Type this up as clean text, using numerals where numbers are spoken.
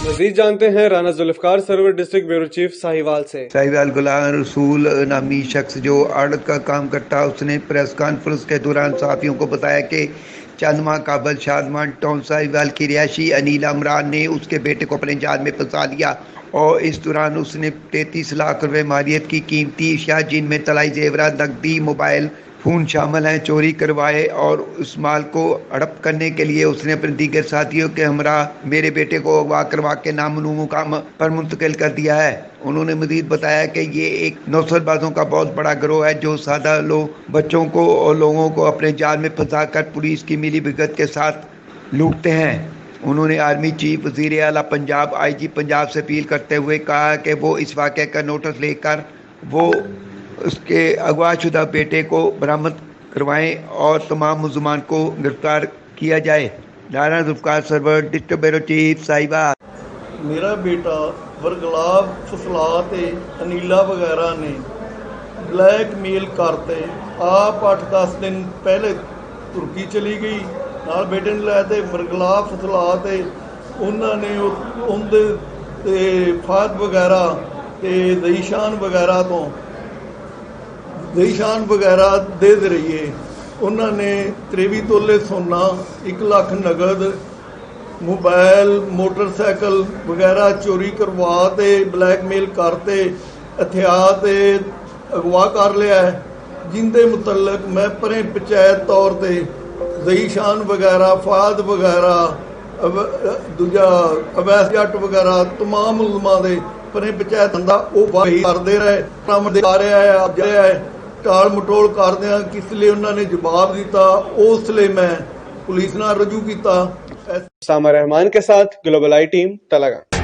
مزید جانتے ہیں رانا ذوالفقار سرور ڈسٹرکٹ بیورو چیف ساہیوال سے۔ ساہیوال غلام رسول نامی شخص جو آڑت کا کام کرتا، اس نے پریس کانفرنس کے دوران صحافیوں کو بتایا کہ چند ماہ قبل شادمان ٹاؤن ساہیوال کی رہائشی انیل عمران نے اس کے بیٹے کو اپنے جال میں پھنسا لیا اور اس دوران اس نے 33 لاکھ روپے مالیت کی قیمتی اشیاء جن میں طلائی زیورات، نقدی، موبائل فون شامل ہیں چوری کروائے، اور اس مال کو ہڑپ کرنے کے لیے اس نے اپنے دیگر ساتھیوں کے ہمراہ میرے بیٹے کو اغوا کروا کے نامعلوم مقام پر منتقل کر دیا ہے۔ انہوں نے مزید بتایا کہ یہ ایک نوسر بازوں کا بہت بڑا گروہ ہے جو سادہ بچوں کو اور لوگوں کو اپنے جال میں پھنسا کر پولیس کی ملی بھگت کے ساتھ لوٹتے ہیں۔ انہوں نے آرمی چیف، وزیر اعلیٰ پنجاب، آئی جی پنجاب سے اپیل کرتے ہوئے کہا کہ وہ اس واقعے کا نوٹس لے کر وہ اس کے اغوا شدہ بیٹے کو برآمد کروائیں اور تمام ملزمان کو گرفتار کیا جائے۔ رانا ذوالفقار سرور ڈسٹرکٹ بیورو چیف ساہیوال۔ میرا بیٹا ورگلاب فصلات انیلا وغیرہ نے بلیک میل کرتے آپ 8-10 دن پہلے ترکی چلی گئی نال بیٹے نے لے تے ورگلاب فصلات انہوں نے اندر فات وغیرہ ذیشان وغیرہ دے رہی ہے۔ انہوں نے 23 تولے سونا، 1 لاکھ نقد، موبائل، موٹر سائیکل وغیرہ چوری کروا تے بلیک میل کرتے ہتھیار اغوا کر لیا ہے، جن دے متعلق میں پریں پنچایت طور تے ذیشان وغیرہ، فاد وغیرہ، اویس جٹ وغیرہ تمام ملزمان دے پریں پنچایت بندہ وہ واہی کرتے رہے، آ رہا ہے اب جایا ہے ٹال مٹول کردیا کس لیے انہوں نے جواب دیتا، اس لیے میں پولیس نال رجوع کیتا۔ سامر رحمان کے ساتھ گلوبل آئی ٹیم تلنگانہ۔